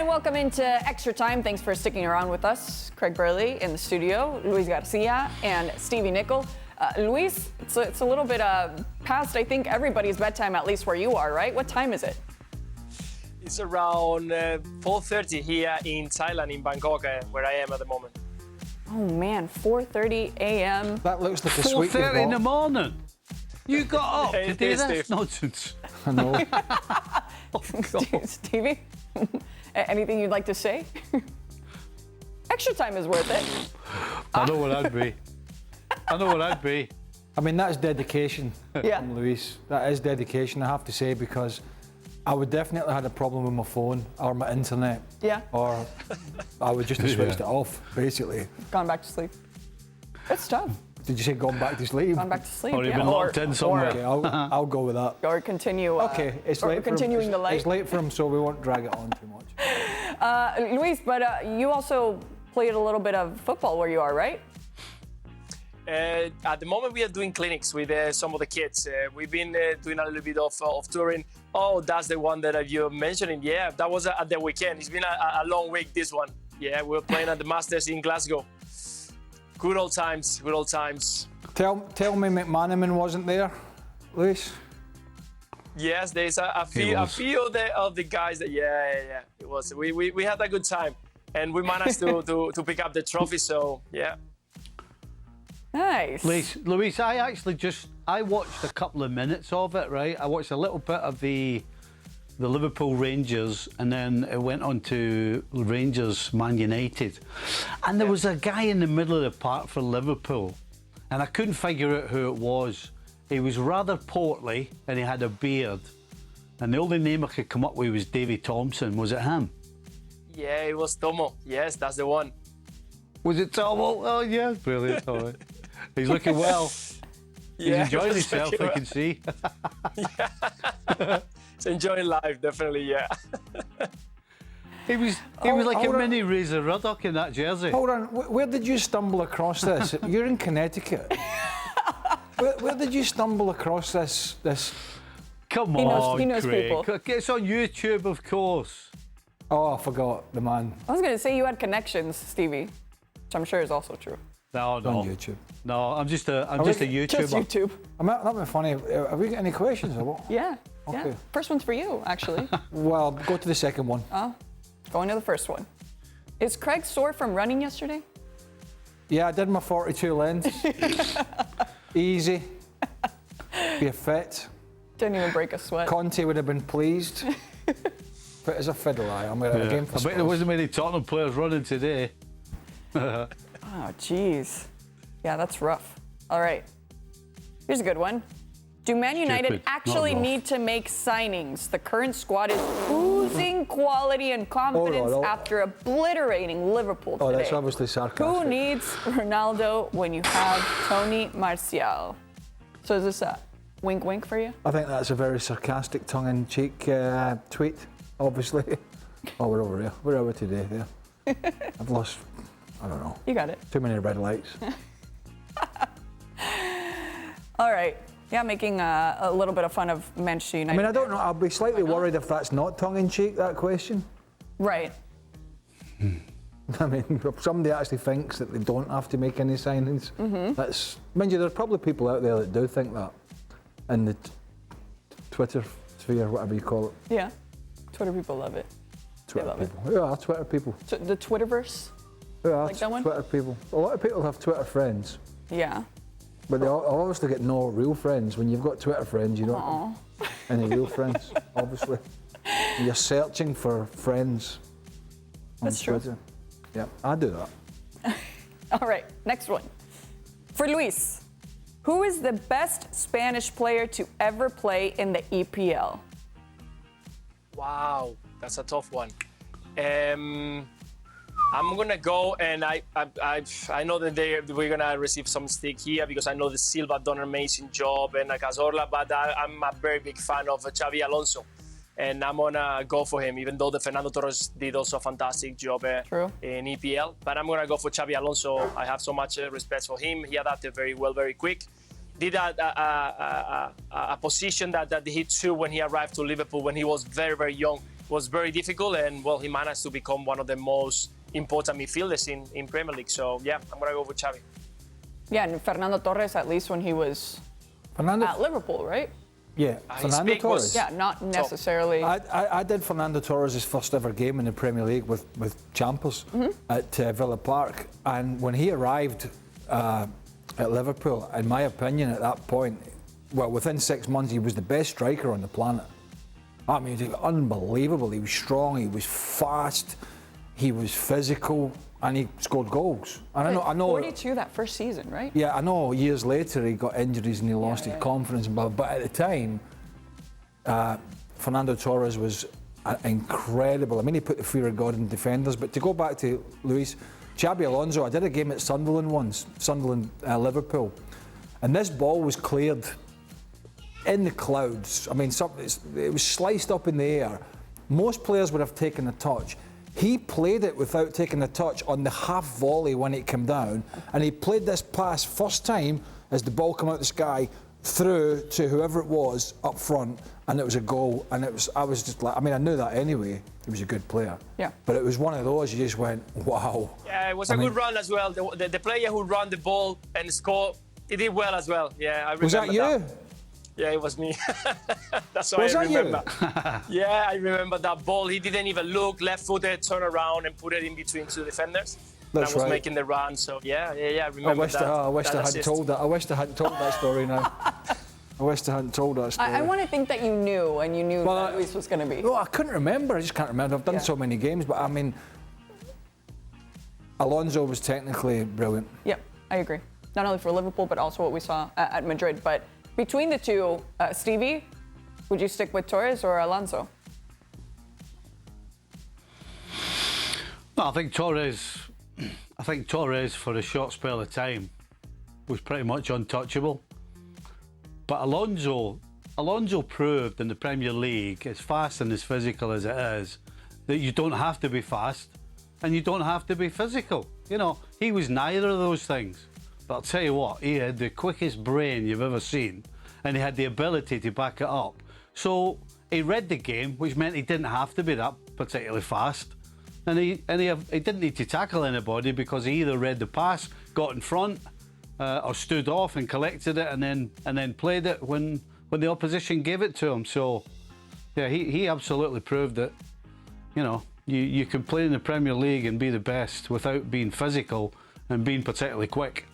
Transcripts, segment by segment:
And welcome into Extra Time. Thanks for sticking around with us. Craig Burley in the studio, Luis Garcia and Stevie Nickel. Luis, it's a little bit past, I think, everybody's bedtime, at least where you are, right? What time is it? It's around 4:30 here in Thailand, in Bangkok, where I am at the moment. Oh man, 4:30 a.m. That looks like a sweet 4:30 in the morning. You got up to do this nonsense. I know. Oh, God. Stevie, anything you'd like to say? Extra time is worth it. I know what I'd be. I know what I'd be. I mean, that's dedication Yeah. from Luis. That is dedication, I have to say, because I would definitely have had a problem with my phone or my internet. Yeah. Or I would just have switched it off, basically. Gone back to sleep. It's tough. Did you say gone back to sleep? Gone back to sleep. Or you've yeah. been locked in somewhere. Okay, I'll go with that. Or continue. Okay, it's or late for him. continuing the light. It's late for him, so we won't drag it on too much. Luis, but you also played a little bit of football where you are, right? At the moment, we are doing clinics with some of the kids. We've been doing a little bit of touring. Oh, that's the one that you're mentioning. Yeah, that was at the weekend. It's been a long week, this one. Yeah, we're playing at the Masters in Glasgow. Good old times, good old times. Tell me McManaman wasn't there, Luis? Yes, there's a few of the guys that, yeah, it was. We had a good time, and we managed to pick up the trophy, so yeah. Nice. Luis, I watched a couple of minutes of it, right? I watched a little bit of the Liverpool Rangers, and then it went on to Rangers Man United. And there was a guy in the middle of the park for Liverpool, and I couldn't figure out who it was. He was rather portly, and he had a beard. And the only name I could come up with was Davy Thompson. Was it him? Yeah, it was Tomo. Yes, that's the one. Was it Tomo? Oh, yeah, brilliant. All right. He's looking well. Yeah, He's enjoying himself, I can see. He's enjoying life, definitely, yeah. He was like a mini Razor Ruddock in that jersey. Hold on, where did you stumble across this? You're in Connecticut. Where did you stumble across this? Come on, he knows Craig. people. It's on YouTube, of course. Oh, I forgot the man. I was going to say you had connections, Stevie, which I'm sure is also true. No. On YouTube. No, I'm just a YouTuber. Just YouTube. That'd be funny. Have we got any questions or what? Yeah. Okay. Yeah. First one's for you, actually. Well, go to the second one. Going to the first one. Is Craig sore from running yesterday? Yeah, I did my 42 lengths. Easy. Be fit. Didn't even break a sweat. Conte would have been pleased. But as a fiddle, I'm going to game for I bet there wasn't many Tottenham players running today. Oh, jeez. Yeah, that's rough. All right. Here's a good one. Do Man United actually need to make signings? The current squad is oozing quality and confidence after obliterating Liverpool today. Oh, that's obviously sarcastic. Who needs Ronaldo when you have Tony Martial? So is this a wink for you? I think that's a very sarcastic, tongue-in-cheek tweet, obviously. Oh, we're over here. We're over today there. I've lost, I don't know. You got it. Too many red lights. All right. Yeah, making a little bit of fun of Manchester United. I mean, I don't know. I'll be slightly worried if that's not tongue-in-cheek, that question. Right. I mean, if somebody actually thinks that they don't have to make any signings, that's... Mind you, there's probably people out there that do think that. In the Twitter sphere, whatever you call it. Yeah. Twitter people love it. Twitter love it. people. Yeah, Twitter people. The Twitterverse? Yeah, Like that one? Twitter people. A lot of people have Twitter friends. Yeah. But they obviously get no real friends. When you've got Twitter friends, you don't have any real friends, obviously. You're searching for friends on That's true. Twitter. Yeah, I do that. All right, next one. For Luis, who is the best Spanish player to ever play in the EPL? Wow, that's a tough one. I'm gonna go, and I know that we're gonna receive some stick here because I know that Silva done an amazing job and Cazorla, but I'm a very big fan of Xavi Alonso, and I'm gonna go for him. Even though the Fernando Torres did also a fantastic job in EPL, but I'm gonna go for Xavi Alonso. I have so much respect for him. He adapted very well, very quick. Did a position that he took when he arrived to Liverpool when he was very, very young. was very difficult, and well, he managed to become one of the most important midfielders in Premier League. So yeah, I'm gonna go with Xavi. Yeah, and Fernando Torres, at least when he was at Liverpool, right? Yeah, Fernando Torres. Yeah, not necessarily. I did Fernando Torres' first ever game in the Premier League with Champers at Villa Park, and when he arrived at Liverpool, in my opinion, at that point, well, within 6 months, he was the best striker on the planet. I mean, he was unbelievable. He was strong. He was fast. He was physical. And he scored goals. And I know 42 that first season, right? Yeah, I know years later he got injuries and he lost his confidence and blah, but at the time, Fernando Torres was incredible. I mean, he put the fear of God in defenders. But to go back to Luis, Xabi Alonso, I did a game at Sunderland once, Liverpool, and this ball was cleared in the clouds. I mean, it was sliced up in the air. Most players would have taken a touch. He played it without taking a touch on the half volley when it came down, and he played this pass first time as the ball came out of the sky through to whoever it was up front, and it was a goal. And I was just like, I mean, I knew that anyway. He was a good player. Yeah. But it was one of those you just went, wow. Yeah, it was a good run as well. The player who ran the ball and scored, he did well as well. Yeah, I remember. Was that you? Yeah, it was me. That's what I remember. Yeah, I remember that ball. He didn't even look, left-footed, turn around and put it in between two defenders. That's I was right. making the run. So yeah, I remember that. I wish I hadn't told that. I wish I hadn't told that story now. I wish I hadn't told that story. I want to think that you knew, and you knew that Luis was going to be. No, I couldn't remember. I just can't remember. I've done so many games, but I mean, Alonso was technically brilliant. Yep, I agree. Not only for Liverpool, but also what we saw at Madrid. But between the two, Stevie, would you stick with Torres or Alonso? No, I think Torres, for a short spell of time, was pretty much untouchable. But Alonso proved in the Premier League, as fast and as physical as it is, that you don't have to be fast and you don't have to be physical. You know, he was neither of those things. But I'll tell you what, he had the quickest brain you've ever seen, and he had the ability to back it up. So he read the game, which meant he didn't have to be that particularly fast. And he didn't need to tackle anybody because he either read the pass, got in front, or stood off and collected it, and then played it when the opposition gave it to him. So yeah, he absolutely proved that, you know, you can play in the Premier League and be the best without being physical and being particularly quick.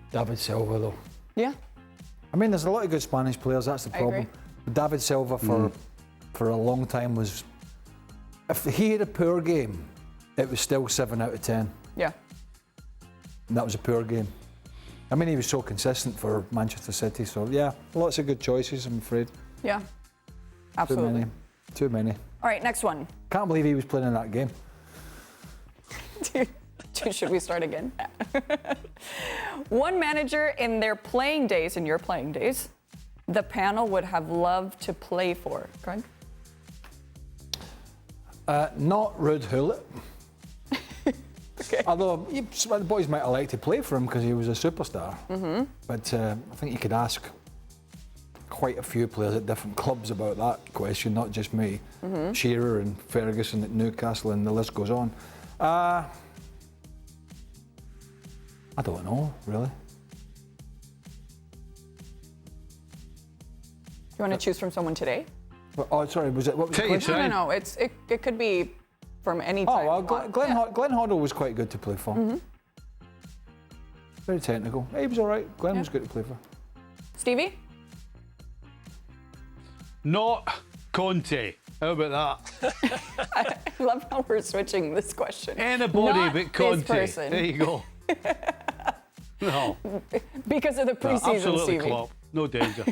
David Silva, though. Yeah. I mean, there's a lot of good Spanish players. That's the problem. But David Silva for a long time was. If he had a poor game, it was still 7 out of 10. Yeah. And that was a poor game. I mean, he was so consistent for Manchester City. So yeah, lots of good choices, I'm afraid. Yeah. Absolutely. Too many. All right, next one. Can't believe he was playing in that game. Dude, should we start again? One manager in their playing days, in your playing days, the panel would have loved to play for. Craig? Not Ruud Gullit. Okay. Although the boys might have liked to play for him because he was a superstar. Mm-hmm. But I think you could ask quite a few players at different clubs about that question, not just me. Mm-hmm. Shearer and Ferguson at Newcastle, and the list goes on. I don't know, really. You want to choose from someone today? Oh, sorry, was it? What was the question? No. It could be from any time. Oh, well, Glenn Hoddle was quite good to play for. Mm-hmm. Very technical. He was all right. Glenn was good to play for. Stevie? Not Conte. How about that? I love how we're switching this question. Anybody Not but Conte. this person. There you go. No. Because of the preseason, absolutely Stevie. Klopp. No danger.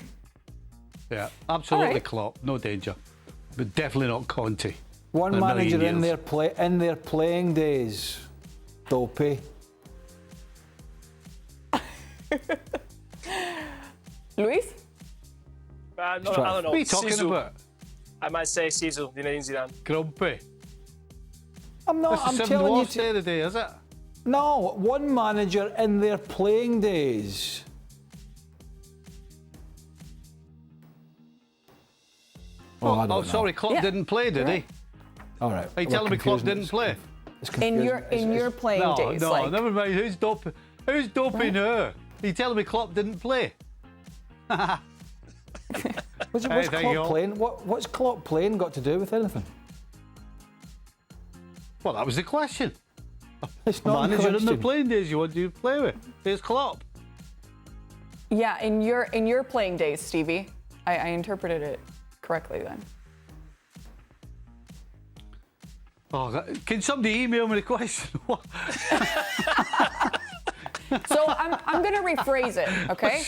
Yeah, absolutely right. Klopp. No danger. But definitely not Conte. One manager in their playing days. Dopey. Luis? No, I don't know. What are you talking Zizou. about? I might say Zizou, Zinedine Zidane. Grumpy. I'm not. That's I'm the telling you. worst day of the day, is it? No, one manager in their playing days. I don't know. sorry, Klopp didn't play, did he? All right. Are you telling me Klopp didn't play? In your playing days. No, like, never mind. Who's doping her? Are you telling me Klopp didn't play? What's Klopp playing? What's Klopp playing got to do with anything? Well, that was the question. It's not Manager a in the playing days you want to play with. Here's Klopp. Yeah, in your playing days, Stevie. I interpreted it correctly then. Oh, can somebody email me the question? So I'm going to rephrase it, okay?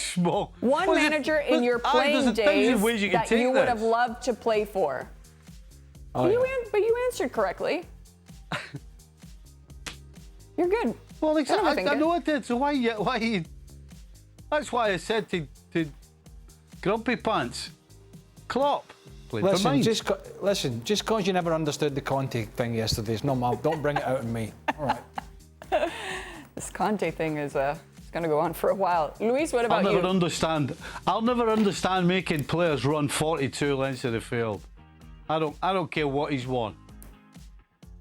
One manager in your playing days that you would have loved to play for. But you answered correctly. You're good. Well, I know I did. So why you? That's why I said to Grumpy Pants, Klopp. Listen, just because you never understood the Conte thing yesterday, don't bring it out on me. All right. This Conte thing is going to go on for a while. Luis, what about you? I'll never understand making players run 42 lengths of the field. I don't care what he's won.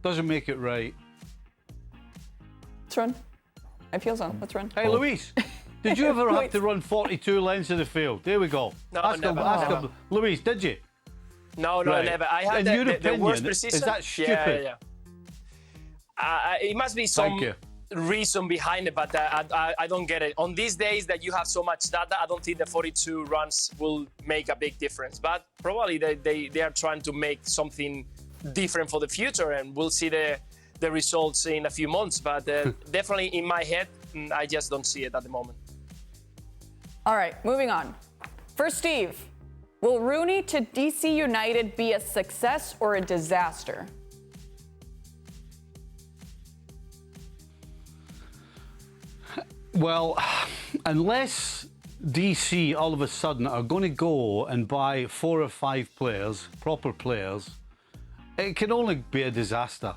Doesn't make it right. Let's run. I feel so. Let's run. Hey, Luis, did you ever have to run 42 lengths of the field? There we go. No, never. Luis, did you? No, never. I had the worst preseason. Is that stupid? Yeah. It must be some reason behind it, but I don't get it. On these days that you have so much data, I don't think the 42 runs will make a big difference. But probably they are trying to make something different for the future, and we'll see the results in a few months. But definitely in my head, I just don't see it at the moment. All right, moving on. For Steve, will Rooney to DC United be a success or a disaster? Well, unless DC all of a sudden are going to go and buy 4 or 5 players, proper players, it can only be a disaster.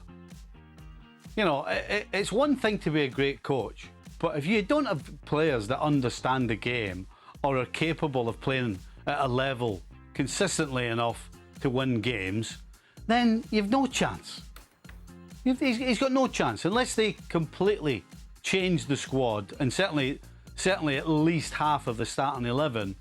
You know, it's one thing to be a great coach, but if you don't have players that understand the game or are capable of playing at a level consistently enough to win games, then you've no chance. He's got no chance unless they completely change the squad, and certainly at least half of the starting 11.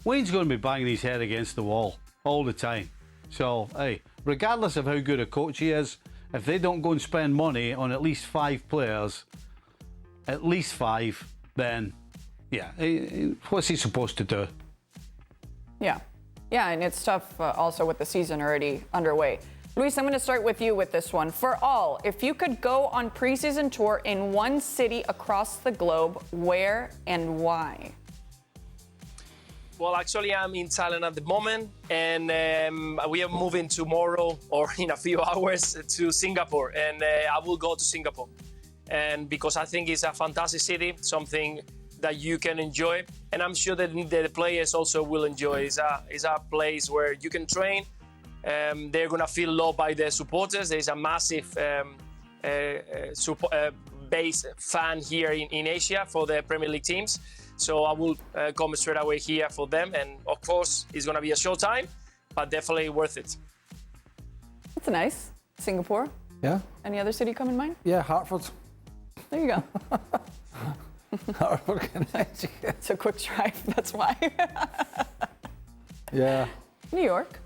Wayne's going to be banging his head against the wall all the time. So, hey, regardless of how good a coach he is, if they don't go and spend money on at least 5 players, then, yeah, what's he supposed to do? Yeah, and it's tough also with the season already underway. Luis, I'm going to start with you with this one. For all, if you could go on preseason tour in one city across the globe, where and why? Well, actually, I'm in Thailand at the moment, and we are moving tomorrow or in a few hours to Singapore, and I will go to Singapore. And because I think it's a fantastic city, something that you can enjoy, and I'm sure that the players also will enjoy. It's a place where you can train. They're going to feel loved by the supporters. There's a massive base fan here in Asia for the Premier League teams. So I will come straight away here for them. And of course, it's going to be a short time, but definitely worth it. That's nice. Singapore? Yeah. Any other city come in mind? Yeah, Hartford. There you go. Hartford, Connecticut. It's a quick drive, that's why. Yeah. New York.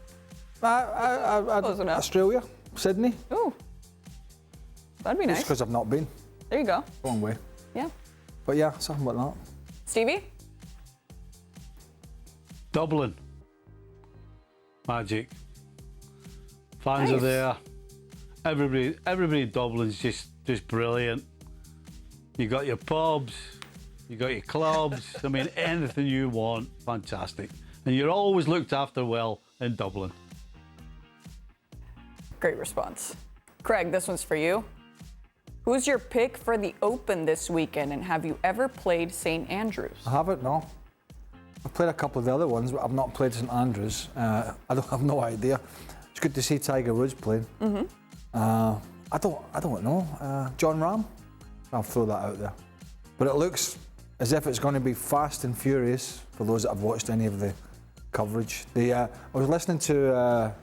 Australia, Sydney. Ooh, that'd be nice. Just because I've not been. There you go. Long way. Yeah. But yeah, something like that. Stevie? Dublin. Magic. Fans are there. Everybody in Dublin's just brilliant. You got your pubs, you got your clubs. I mean, anything you want, fantastic. And you're always looked after well in Dublin. Great response. Craig, this one's for you. Who's your pick for the Open this weekend, and have you ever played St. Andrews? I haven't, no. I've played a couple of the other ones, but I've not played St. Andrews. I have no idea. It's good to see Tiger Woods playing. Mm-hmm. I don't know. John Rahm? I'll throw that out there. But it looks as if it's going to be fast and furious for those that have watched any of the coverage. I was listening to,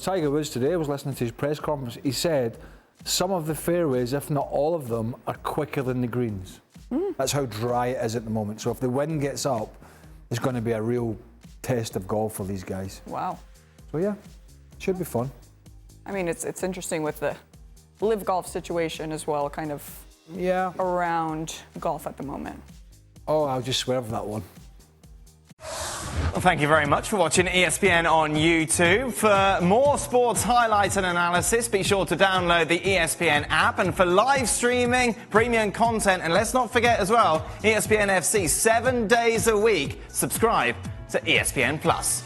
Tiger Woods today. I was listening to his press conference. He said some of the fairways, if not all of them, are quicker than the greens. That's how dry it is at the moment. So if the wind gets up, it's going to be a real test of golf for these guys. Wow. So yeah, should be fun. I mean, it's interesting with the live golf situation as well, kind of around golf at the moment. Oh, I'll just swerve that one. Well, thank you very much for watching ESPN on YouTube. For more sports highlights and analysis, be sure to download the ESPN app. And for live streaming, premium content, and let's not forget as well, ESPN FC 7 days a week. Subscribe to ESPN Plus.